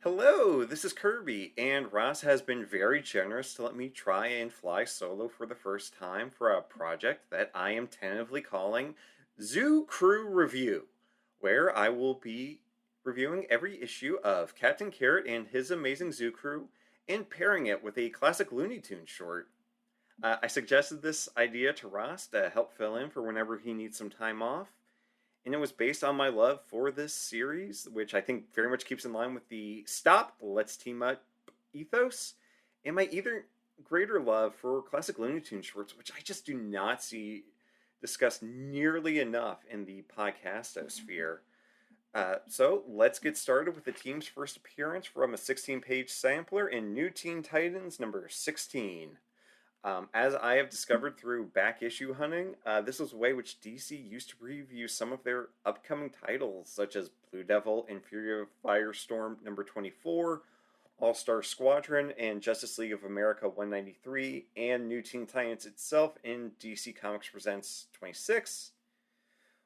Hello, this is Kirby, and Ross has been very generous to let me try and fly solo for the first time for a project that I am tentatively calling Zoo Crew Review, where I will be reviewing every issue of Captain Carrot and his amazing zoo crew and pairing it with a classic Looney Tunes short. I suggested this idea to Ross to help fill in for whenever he needs some time off, and it was based on my love for this series, which I think very much keeps in line with the stop, let's team up ethos, and my either greater love for classic Looney Tunes shorts, which I just do not see discussed nearly enough in the podcastosphere. So let's get started with the team's first appearance from a 16-page sampler in New Teen Titans number 16. As I have discovered through back issue hunting, this was a way which DC used to preview some of their upcoming titles, such as Blue Devil and Fury of Firestorm number 24, All Star Squadron and Justice League of America 193, and New Teen Titans itself in DC Comics Presents 26,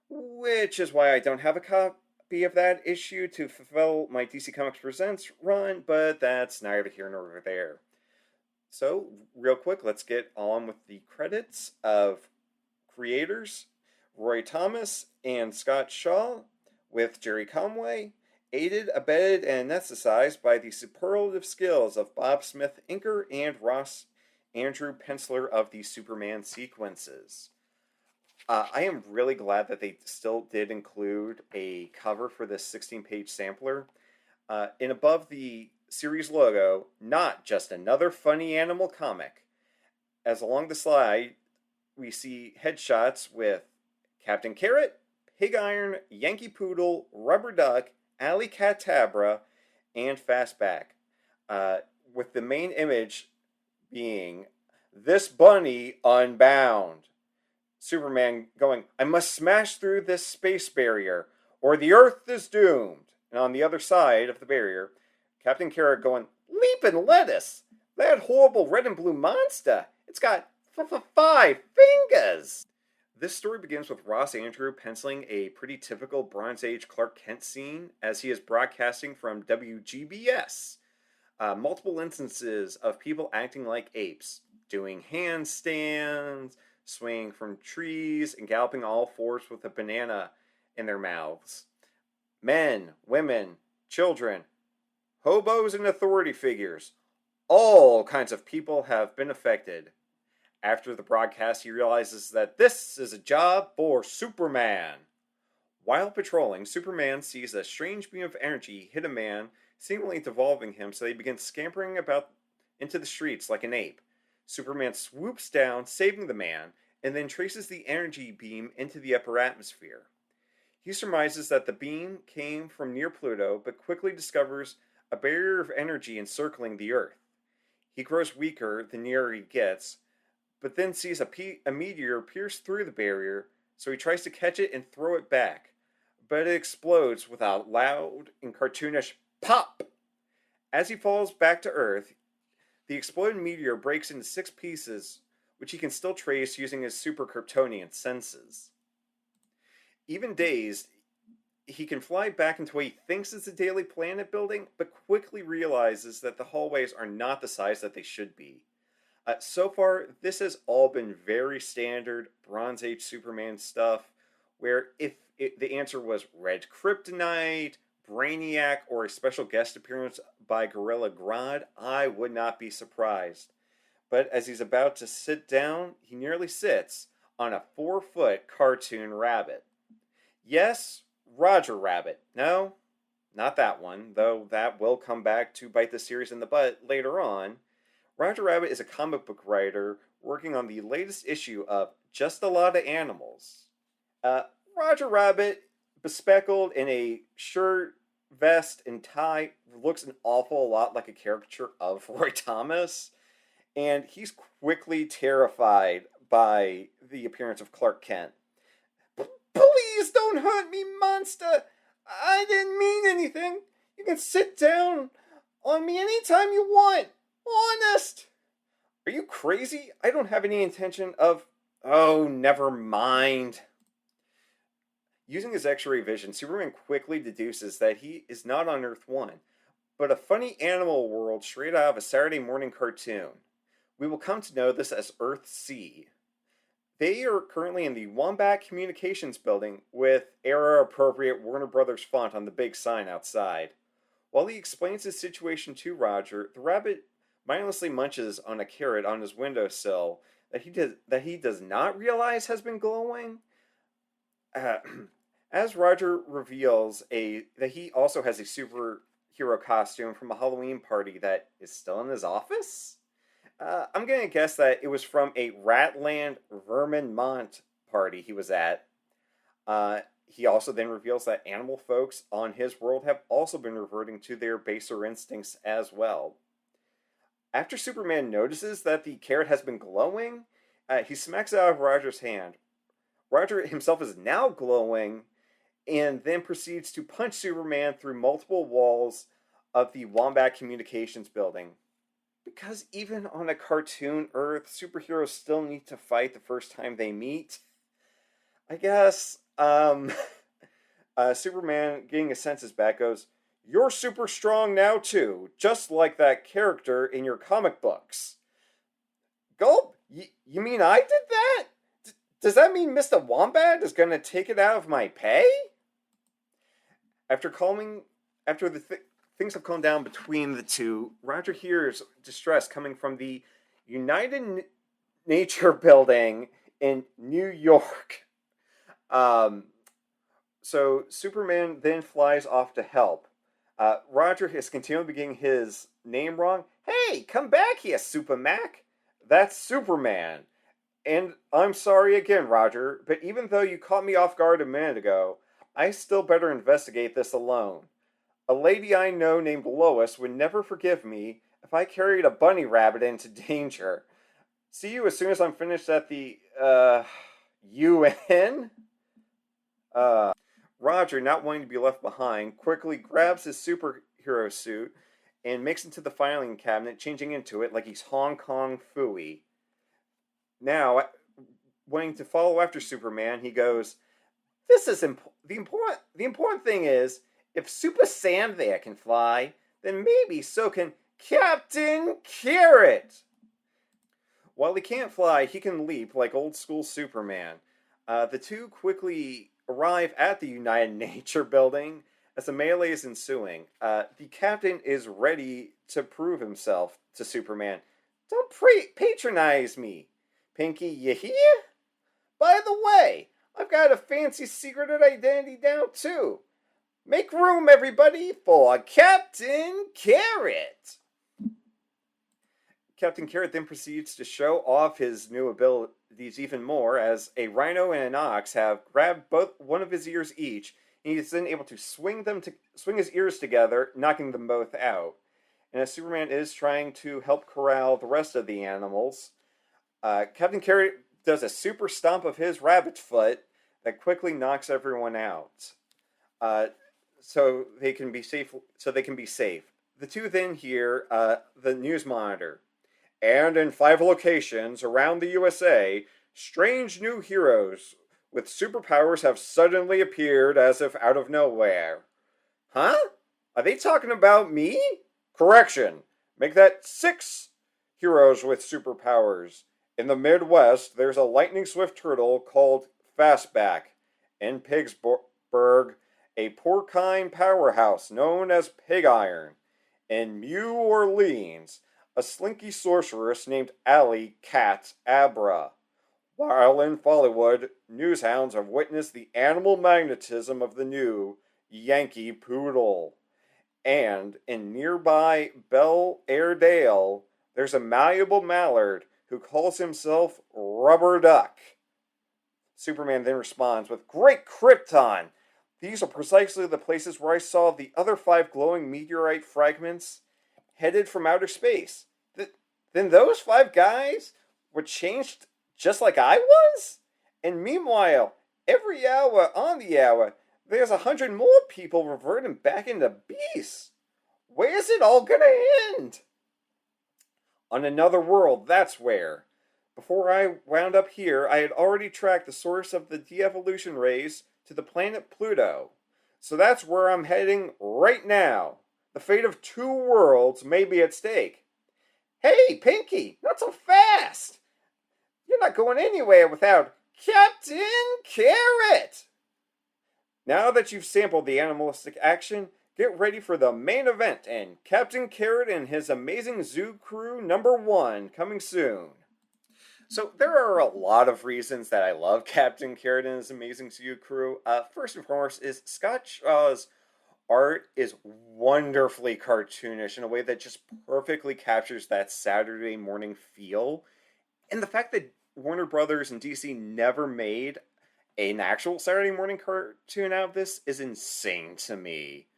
which is why I don't have a copy of that issue to fulfill my DC Comics Presents run, but that's neither here nor there. So, real quick, let's get on with the credits of creators Roy Thomas and Scott Shaw, with Jerry Conway, aided, abetted, and anesthetized by the superlative skills of Bob Smith, inker, and Ross Andrew Penciler of the Superman sequences. I am really glad that they still did include a cover for this 16-page sampler. And above the series logo, not just another funny animal comic. As along the slide, we see headshots with Captain Carrot, Pig Iron, Yankee Poodle, Rubber Duck, Alley Cat Tabra, and Fastback. With the main image being this bunny unbound. Superman going, I must smash through this space barrier, or the Earth is doomed. And on the other side of the barrier, Captain Carrot going, leaping lettuce! That horrible red and blue monster! It's got 5 fingers! This story begins with Ross Andrew penciling a pretty typical Bronze Age Clark Kent scene as he is broadcasting from WGBS. Multiple instances of people acting like apes, doing handstands, swinging from trees, and galloping all fours with a banana in their mouths. Men, women, children, hobos, and authority figures. All kinds of people have been affected. After the broadcast, he realizes that this is a job for Superman. While patrolling, Superman sees a strange beam of energy hit a man, seemingly devolving him, so he begins scampering about into the streets like an ape. Superman swoops down, saving the man, and then traces the energy beam into the upper atmosphere. He surmises that the beam came from near Pluto, but quickly discovers a barrier of energy encircling the Earth. He grows weaker the nearer he gets, but then sees a meteor pierce through the barrier, so he tries to catch it and throw it back, but it explodes with a loud and cartoonish pop. As he falls back to Earth, the exploded meteor breaks into 6 pieces, which he can still trace using his super Kryptonian senses. Even dazed, he can fly back into what he thinks is a Daily Planet building, but quickly realizes that the hallways are not the size that they should be. So far, this has all been very standard Bronze Age Superman stuff, where if the answer was Red Kryptonite, Brainiac, or a special guest appearance by Gorilla Grodd, I would not be surprised. But as he's about to sit down, he nearly sits on a 4-foot cartoon rabbit. Yes, Roger Rabbit. No, not that one, though that will come back to bite the series in the butt later on. Roger Rabbit is a comic book writer working on the latest issue of Justa Lotta Animals. Roger Rabbit, bespeckled in a shirt, vest, and tie, looks an awful lot like a caricature of Roy Thomas, and he's quickly terrified by the appearance of Clark Kent. Please don't hurt me, monster! I didn't mean anything. You can sit down on me anytime you want. Honest! Are you crazy? I don't have any intention of... Oh, never mind. Using his X-ray vision, Superman quickly deduces that he is not on Earth 1, but a funny animal world straight out of a Saturday morning cartoon. We will come to know this as Earth C. They are currently in the Wombat Communications building with era appropriate Warner Brothers font on the big sign outside. While he explains his situation to Roger, the rabbit mindlessly munches on a carrot on his windowsill that he does not realize has been glowing. Uh, as Roger reveals that he also has a superhero costume from a Halloween party that is still in his office. I'm going to guess that it was from a Ratland Verminmont party he was at. He also then reveals that animal folks on his world have also been reverting to their baser instincts as well. After Superman notices that the carrot has been glowing, he smacks it out of Roger's hand. Roger himself is now glowing and then proceeds to punch Superman through multiple walls of the Wombat Communications building. Because even on a cartoon Earth, superheroes still need to fight the first time they meet. I guess, Superman, getting his senses back, goes, "You're super strong now too, just like that character in your comic books." Gulp? You mean I did that? Does that mean Mr. Wombat is going to take it out of my pay? After things have calmed down between the two, Roger hears distress coming from the United Nature building in New York. So Superman then flies off to help. Roger is continually getting his name wrong. "Hey, come back here, Super Mac. That's Superman. And I'm sorry again, Roger, but even though you caught me off guard a minute ago, I still better investigate this alone. A lady I know named Lois would never forgive me if I carried a bunny rabbit into danger. See you as soon as I'm finished at the, UN?" Roger, not wanting to be left behind, quickly grabs his superhero suit and makes into the filing cabinet, changing into it like he's Hong Kong Phooey. Now, wanting to follow after Superman, he goes, "This is the important thing is, if Super Sam there can fly, then maybe so can Captain Carrot." While he can't fly, he can leap like old school Superman. The two quickly arrive at the United Nature building as the melee is ensuing. The captain is ready to prove himself to Superman. "Don't patronize me, Pinky, you hear? By the way, I've got a fancy secret identity down too. Make room, everybody, for Captain Carrot." Captain Carrot then proceeds to show off his new abilities even more, as a rhino and an ox have grabbed one of his ears each, and he is then able to swing his ears together, knocking them both out. And as Superman is trying to help corral the rest of the animals, Captain Carrot does a super stomp of his rabbit foot that quickly knocks everyone out. So they can be safe. The two then hear the news monitor. "And in 5 locations around the USA, strange new heroes with superpowers have suddenly appeared as if out of nowhere." Huh? Are they talking about me? Correction. Make that 6 heroes with superpowers. In the Midwest, there's a lightning-swift turtle called Fastback. In Pittsburgh, a porcine powerhouse known as Pig Iron. In New Orleans, a slinky sorceress named Alley Cat Abra. While in Follywood, newshounds have witnessed the animal magnetism of the new Yankee Poodle. And in nearby Bel Airedale, there's a malleable mallard who calls himself Rubber Duck. Superman then responds with, "Great Krypton! These are precisely the places where I saw the other 5 glowing meteorite fragments headed from outer space. Then those 5 guys were changed just like I was? And meanwhile, every hour on the hour, there's 100 more people reverting back into beasts. Where's it all gonna end?" On another world, that's where. Before I wound up here, I had already tracked the source of the de-evolution rays to the planet Pluto. So that's where I'm heading right now. The fate of two worlds may be at stake. Hey, Pinky, not so fast! You're not going anywhere without Captain Carrot! Now that you've sampled the animalistic action, get ready for the main event and Captain Carrot and his amazing zoo crew #1 coming soon. So there are a lot of reasons that I love Captain Carrot and his amazing zoo crew. First and foremost is Scott Shaw's art is wonderfully cartoonish in a way that just perfectly captures that Saturday morning feel. And the fact that Warner Brothers and DC never made an actual Saturday morning cartoon out of this is insane to me.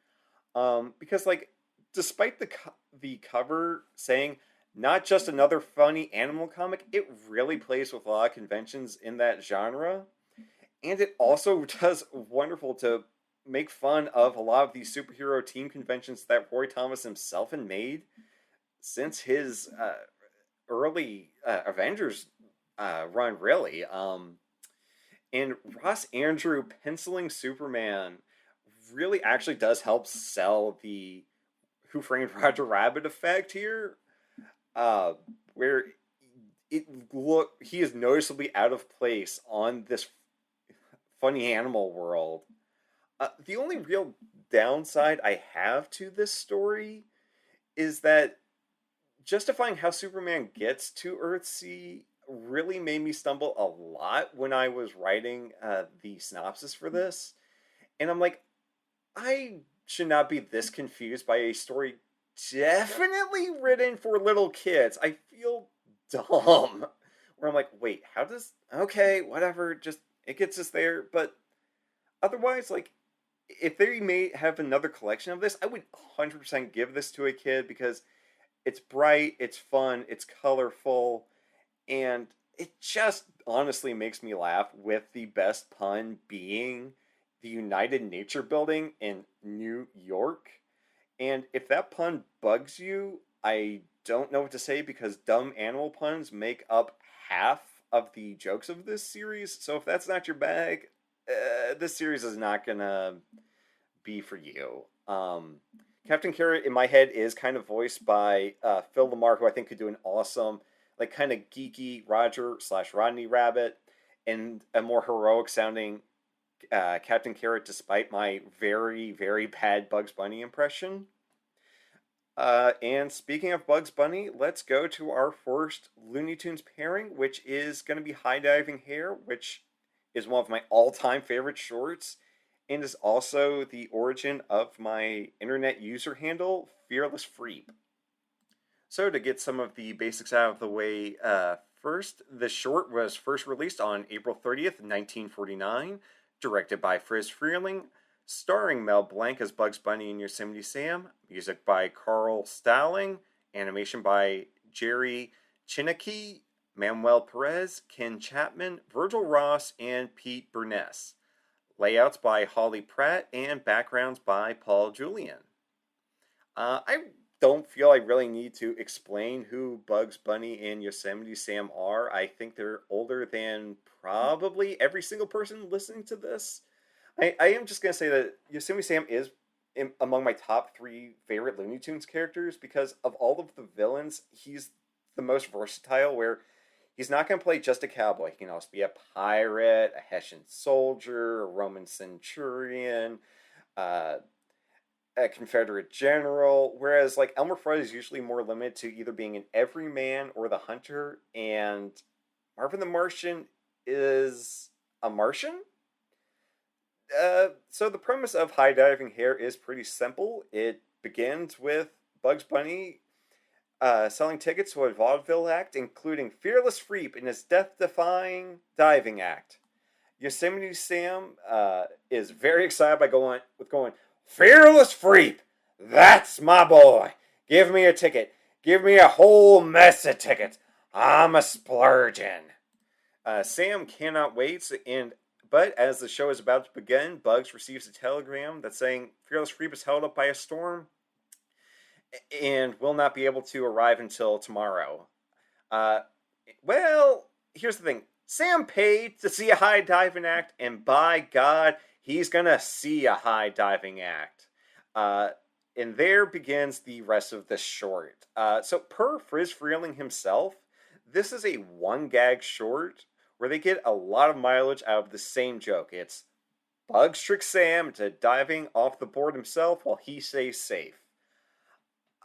Because like, despite the cover saying not just another funny animal comic, it really plays with a lot of conventions in that genre, and it also does wonderful to make fun of a lot of these superhero team conventions that Roy Thomas himself had made since his early Avengers run, really. And Ross Andrew penciling Superman really actually does help sell the Who Framed Roger Rabbit effect here, where he is noticeably out of place on this funny animal world. The only real downside I have to this story is that justifying how Superman gets to Earthsea really made me stumble a lot when I was writing the synopsis for this. And I'm like, I should not be this confused by a story definitely written for little kids. I feel dumb. Where I'm like, wait, how does... Okay, whatever, just, it gets us there. But otherwise, like, if they may have another collection of this, I would 100% give this to a kid because it's bright, it's fun, it's colorful, and it just honestly makes me laugh, with the best pun being the United Nature Building in New York. And if that pun bugs you, I don't know what to say, because dumb animal puns make up half of the jokes of this series. So if that's not your bag, this series is not gonna be for you. Captain Carrot in my head is kind of voiced by Phil Lamar, who I think could do an awesome, like, kind of geeky Roger/Rodney Rabbit, and a more heroic sounding Captain Carrot, despite my very, very bad Bugs Bunny impression. And speaking of Bugs Bunny, let's go to our first Looney Tunes pairing, which is going to be High Diving Hare, which is one of my all-time favorite shorts, and is also the origin of my internet user handle, Fearless Freep. So to get some of the basics out of the way first, the short was first released on April 30th, 1949, directed by Friz Freleng, starring Mel Blanc as Bugs Bunny and Yosemite Sam, music by Carl Stalling, animation by Jerry Chinnicky, Manuel Perez, Ken Chapman, Virgil Ross, and Pete Burness. Layouts by Holly Pratt, and backgrounds by Paul Julian. I don't feel I really need to explain who Bugs Bunny and Yosemite Sam are. I think they're older than probably every single person listening to this. I am just going to say that Yosemite Sam is among my top 3 favorite Looney Tunes characters, because of all of the villains, he's the most versatile, where he's not going to play just a cowboy. He can also be a pirate, a Hessian soldier, a Roman centurion, a Confederate general, whereas like Elmer Fudd is usually more limited to either being an everyman or the hunter, and Marvin the Martian is a Martian? So the premise of High Diving Hare is pretty simple. It begins with Bugs Bunny selling tickets to a vaudeville act, including Fearless Freep in his death-defying diving act. Yosemite Sam is very excited by going, Fearless Freep! That's my boy! Give me a ticket. Give me a whole mess of tickets. I'm a splurgin'. Sam cannot wait, but as the show is about to begin, Bugs receives a telegram that's saying Fearless Freep is held up by a storm and will not be able to arrive until tomorrow. Well, here's the thing. Sam paid to see a high diving act, and by God, he's gonna see a high diving act. And there begins the rest of this short. So per Frizz Freeling himself, this is a one gag short where they get a lot of mileage out of the same joke. It's Bugs trick Sam into diving off the board himself while he stays safe.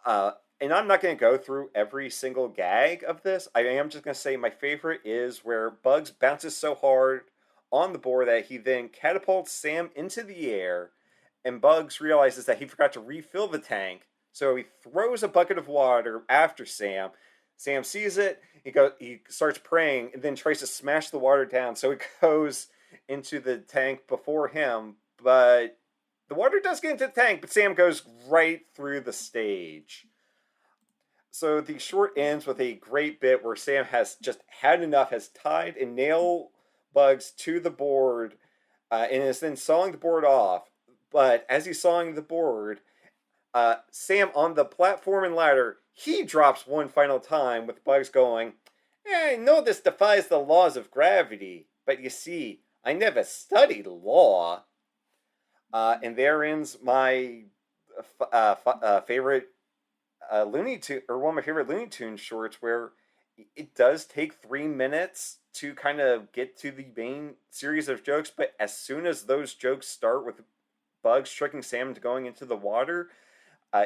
And I'm not going to go through every single gag of this. I am just going to say my favorite is where Bugs bounces so hard on the board that he then catapults Sam into the air, and Bugs realizes that he forgot to refill the tank, so he throws a bucket of water after Sam. Sam sees it, he starts praying, and then tries to smash the water down, so it goes into the tank before him, but the water does get into the tank, but Sam goes right through the stage. So the short ends with a great bit where Sam has just had enough, has tied and nailed Bugs to the board, and is then sawing the board off. But as he's sawing the board, Sam on the platform and ladder, he drops one final time with Bugs going, I know this defies the laws of gravity, but you see, I never studied law. And there ends my favorite Looney Tune, or one of my favorite Looney Tunes shorts, where it does take 3 minutes to kind of get to the main series of jokes, but as soon as those jokes start with Bugs tricking Sam into going into the water,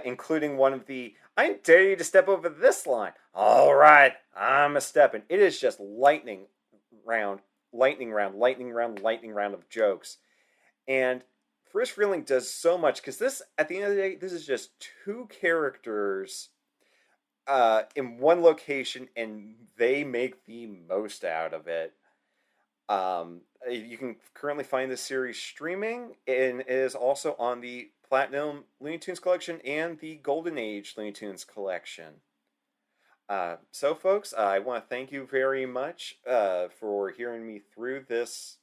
including one of the I dare you to step over this line. All right, I'm a stepping. It is just lightning round of jokes. And Frizz Freeling does so much, because this, at the end of the day, this is just two characters in one location, and they make the most out of it. You can currently find this series streaming, and it is also on the Platinum Looney Tunes collection and the Golden Age Looney Tunes collection. So, folks, I want to thank you very much for hearing me through this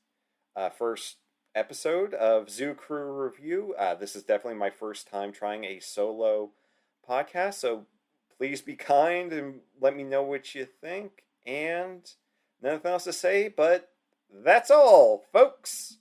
first episode of Zoo Crew Review. This is definitely my first time trying a solo podcast, so please be kind and let me know what you think. And nothing else to say, but that's all, folks.